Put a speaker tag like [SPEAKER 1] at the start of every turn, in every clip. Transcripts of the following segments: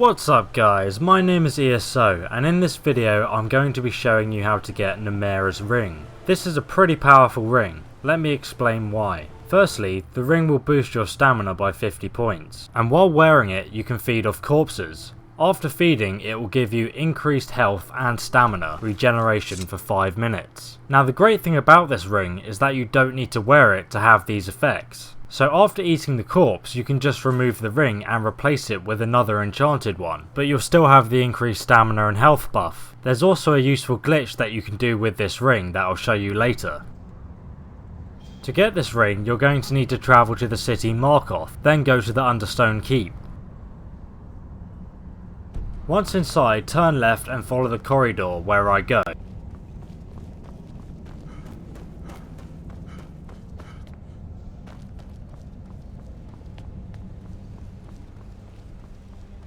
[SPEAKER 1] What's up guys, my name is ESO and in this video I'm going to be showing you how to get Namira's ring. This is a pretty powerful ring, let me explain why. Firstly, the ring will boost your stamina by 50 points, and while wearing it you can feed off corpses. After feeding, it will give you increased health and stamina regeneration for 5 minutes. Now the great thing about this ring is that you don't need to wear it to have these effects. So after eating the corpse you can just remove the ring and replace it with another enchanted one, but you'll still have the increased stamina and health buff. There's also a useful glitch that you can do with this ring that I'll show you later. To get this ring you're going to need to travel to the city Markoth, then go to the Understone Keep. Once inside, turn left and follow the corridor where I go.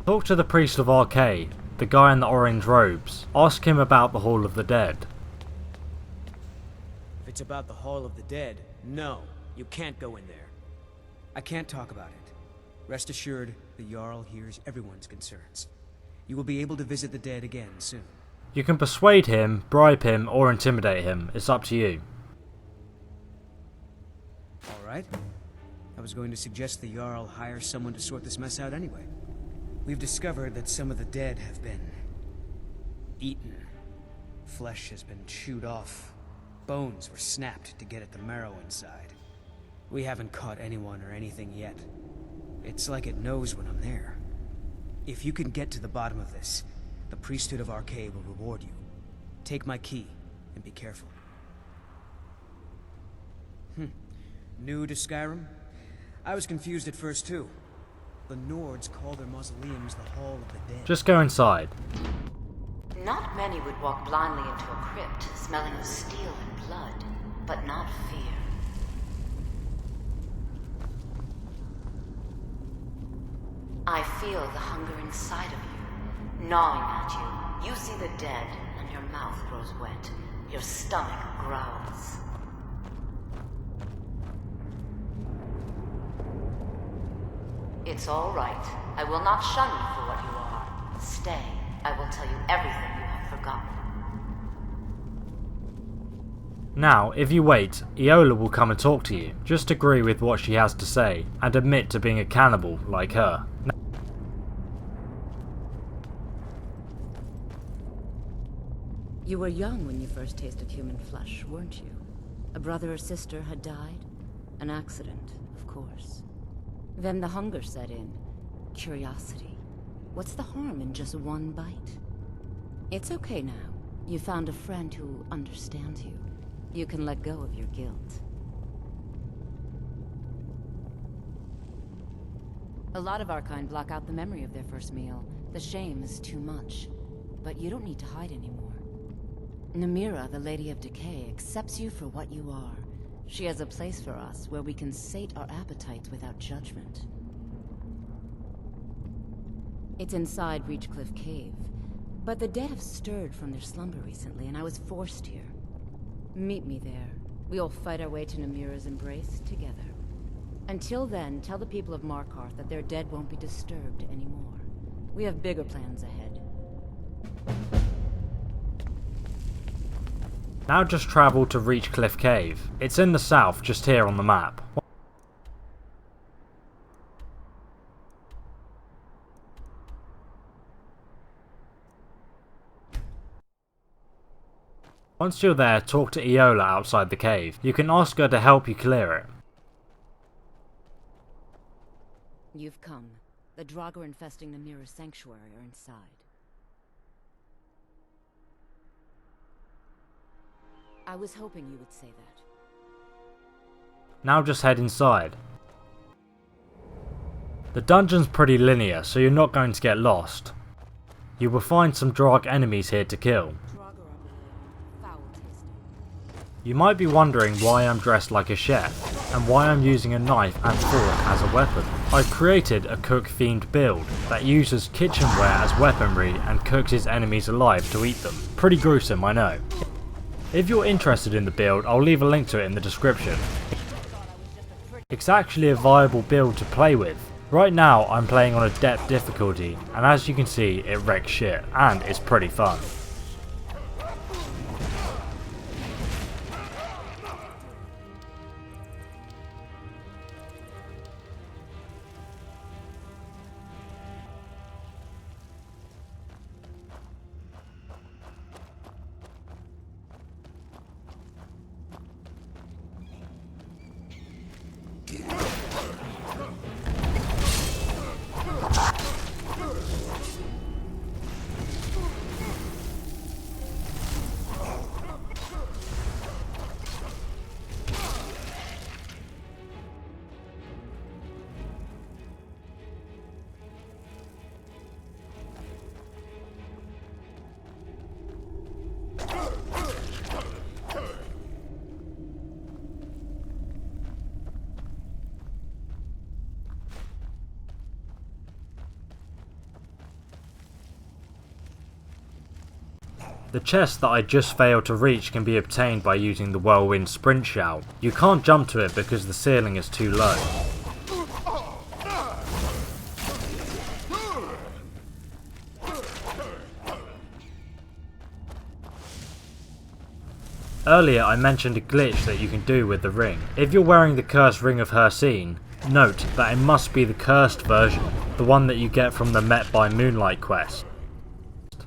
[SPEAKER 1] Talk to the Priest of Arcade, the guy in the orange robes. Ask him about the Hall of the Dead.
[SPEAKER 2] If it's about the Hall of the Dead, no, you can't go in there. I can't talk about it. Rest assured, the Jarl hears everyone's concerns. You will be able to visit the dead again soon.
[SPEAKER 1] You can persuade him, bribe him, or intimidate him. It's up to you.
[SPEAKER 2] Alright. I was going to suggest the Jarl hire someone to sort this mess out anyway. We've discovered that some of the dead have been eaten. Flesh has been chewed off. Bones were snapped to get at the marrow inside. We haven't caught anyone or anything yet. It's like it knows when I'm there. If you can get to the bottom of this, the priesthood of Arcade will reward you. Take my key, and be careful. New to Skyrim? I was confused at first too. The Nords call their mausoleums the Hall of the Dead.
[SPEAKER 1] Just go inside.
[SPEAKER 3] Not many would walk blindly into a crypt, smelling of steel and blood, but not fear. I feel the hunger inside of you, gnawing at you. You see the dead, and your mouth grows wet. Your stomach growls. It's all right. I will not shun you for what you are. Stay. I will tell you everything you have forgotten.
[SPEAKER 1] Now, if you wait, Eola will come and talk to you. Just agree with what she has to say, and admit to being a cannibal like her.
[SPEAKER 4] You were young when you first tasted human flesh, weren't you? A brother or sister had died? An accident, of course. Then the hunger set in. Curiosity. What's the harm in just one bite? It's okay now. You found a friend who understands you. You can let go of your guilt. A lot of our kind block out the memory of their first meal. The shame is too much. But you don't need to hide anymore. Namira, the Lady of Decay, accepts you for what you are. She has a place for us where we can sate our appetites without judgment. It's inside Reachcliff Cave, but the dead have stirred from their slumber recently, and I was forced here. Meet me there. We'll fight our way to Namira's embrace together. Until then, tell the people of Markarth that their dead won't be disturbed anymore. We have bigger plans ahead.
[SPEAKER 1] Now just travel to Reachcliff Cave. It's in the south, just here on the map. Once you're there, talk to Eola outside the cave. You can ask her to help you clear it.
[SPEAKER 4] You've come. The Draugr infesting Namira's sanctuary are inside. I was hoping you would say that.
[SPEAKER 1] Now just head inside. The dungeon's pretty linear, so you're not going to get lost. You will find some Draugr enemies here to kill. You might be wondering why I'm dressed like a chef, and why I'm using a knife and fork as a weapon. I've created a cook-themed build that uses kitchenware as weaponry and cooks his enemies alive to eat them. Pretty gruesome, I know. If you're interested in the build, I'll leave a link to it in the description. It's actually a viable build to play with. Right now I'm playing on a depth difficulty, and as you can see it wrecks shit, and it's pretty fun. The chest that I just failed to reach can be obtained by using the whirlwind sprint shout. You can't jump to it because the ceiling is too low. Earlier I mentioned a glitch that you can do with the ring. If you're wearing the cursed ring of Hircine, note that it must be the cursed version, the one that you get from the Met by Moonlight quest.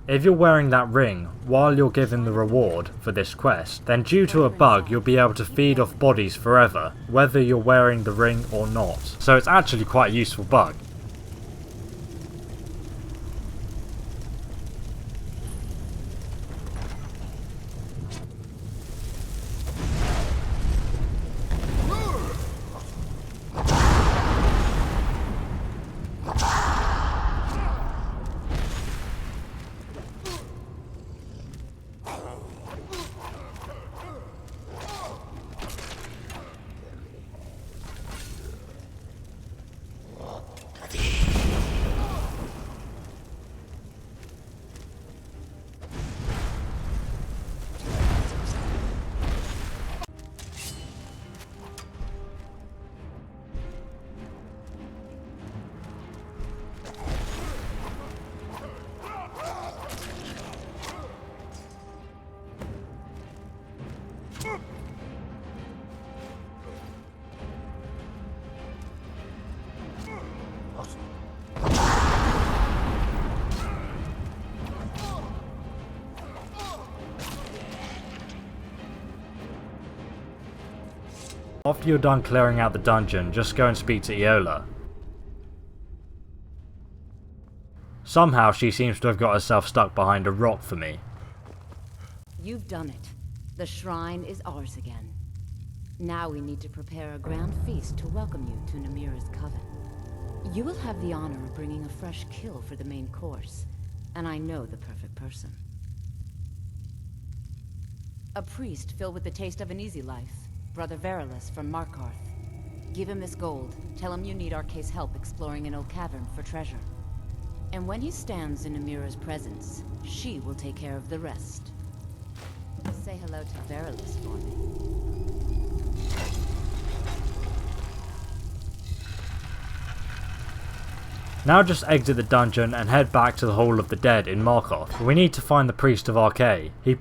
[SPEAKER 1] If you're wearing that ring while you're given the reward for this quest, then due to a bug you'll be able to feed off bodies forever, whether you're wearing the ring or not. So it's actually quite a useful bug. After you're done clearing out the dungeon, just go and speak to Eola. Somehow she seems to have got herself stuck behind a rock for me.
[SPEAKER 4] You've done it. The shrine is ours again. Now we need to prepare a grand feast to welcome you to Namira's coven. You will have the honor of bringing a fresh kill for the main course, and I know the perfect person. A priest filled with the taste of an easy life. Brother Verulus from Markarth. Give him this gold. Tell him you need Arcae's help exploring an old cavern for treasure. And when he stands in Namira's presence, she will take care of the rest. Say hello to Verulus for me.
[SPEAKER 1] Now just exit the dungeon and head back to the Hall of the Dead in Markarth. We need to find the priest of Arcae. He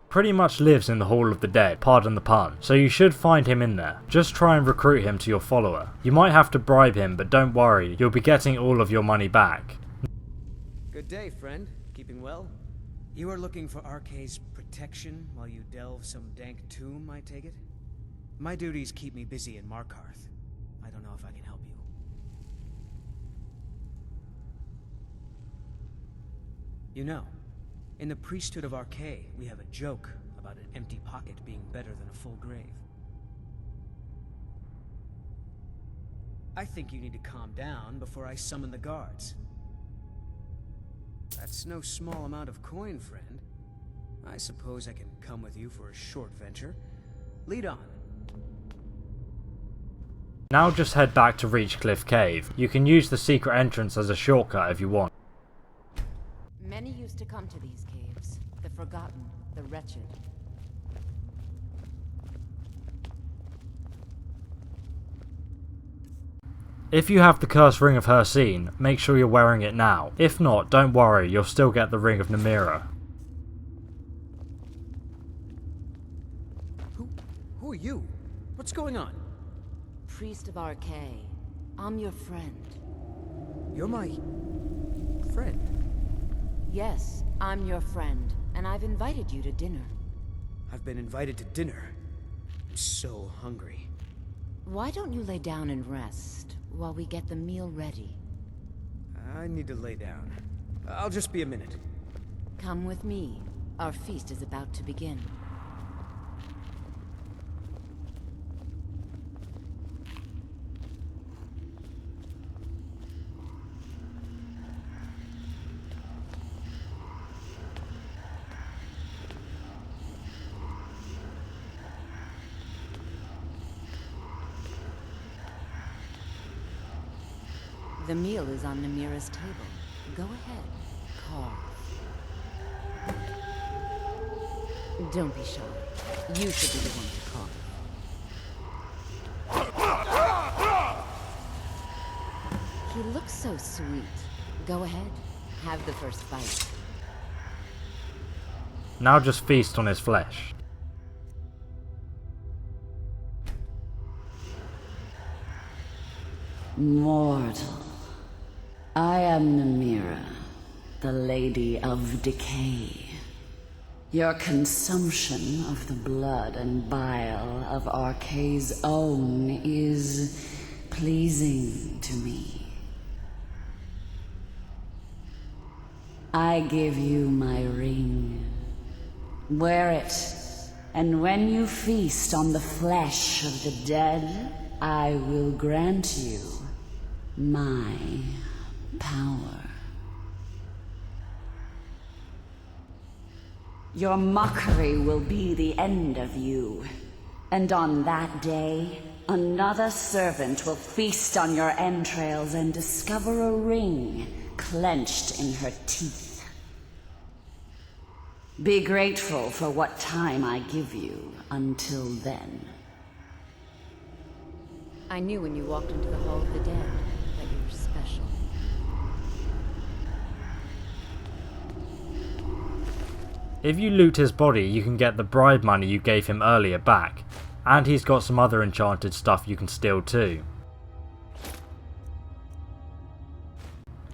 [SPEAKER 1] pretty much lives in the Hall of the Dead, pardon the pun, so you should find him in there. Just try and recruit him to your follower. You might have to bribe him, but don't worry, you'll be getting all of your money back.
[SPEAKER 2] Good day, friend. Keeping well? You are looking for Arcae's protection while you delve some dank tomb, I take it? My duties keep me busy in Markarth. I don't know if I can help you. You know, in the priesthood of Arcae, we have a joke about an empty pocket being better than a full grave. I think you need to calm down before I summon the guards. That's no small amount of coin, friend. I suppose I can come with you for a short venture. Lead on.
[SPEAKER 1] Now just head back to Reachcliff Cave. You can use the secret entrance as a shortcut if you want.
[SPEAKER 4] Many used to come to these caves. The forgotten, the wretched.
[SPEAKER 1] If you have the cursed Ring of Hircine, make sure you're wearing it now. If not, don't worry, you'll still get the Ring of Namira.
[SPEAKER 2] Who are you? What's going on?
[SPEAKER 4] Priest of Arcay, I'm your friend.
[SPEAKER 2] You're my... friend?
[SPEAKER 4] Yes, I'm your friend, and I've invited you to dinner.
[SPEAKER 2] I've been invited to dinner. I'm so hungry.
[SPEAKER 4] Why don't you lay down and rest while we get the meal ready?
[SPEAKER 2] I need to lay down. I'll just be a minute.
[SPEAKER 4] Come with me. Our feast is about to begin. The meal is on Namira's table. Go ahead, carve. Don't be shy. You should be the one to carve. He looks so sweet. Go ahead, have the first bite.
[SPEAKER 1] Now just feast on his flesh.
[SPEAKER 5] Mortal, I am Namira, the Lady of Decay. Your consumption of the blood and bile of Arcay's own is pleasing to me. I give you my ring. Wear it, and when you feast on the flesh of the dead, I will grant you my power. Your mockery will be the end of you. And on that day, another servant will feast on your entrails and discover a ring clenched in her teeth. Be grateful for what time I give you until then.
[SPEAKER 4] I knew when you walked into the Hall of the Dead that you were special.
[SPEAKER 1] If you loot his body, you can get the bribe money you gave him earlier back, and he's got some other enchanted stuff you can steal too.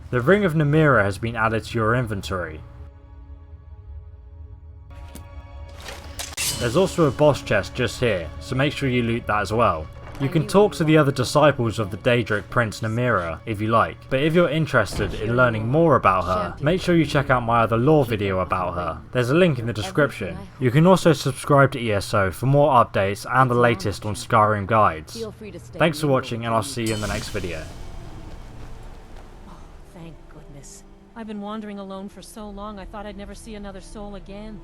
[SPEAKER 1] The Ring of Namira has been added to your inventory. There's also a boss chest just here, so make sure you loot that as well. You can talk to the other disciples of the Daedric Prince Namira if you like, but if you're interested in learning more about her, make sure you check out my other lore video about her. There's a link in the description. You can also subscribe to ESO for more updates and the latest on Skyrim guides. Thanks for watching, and I'll see you in the next video.
[SPEAKER 6] Thank goodness. I've been wandering alone for so long I thought I'd never see another soul again.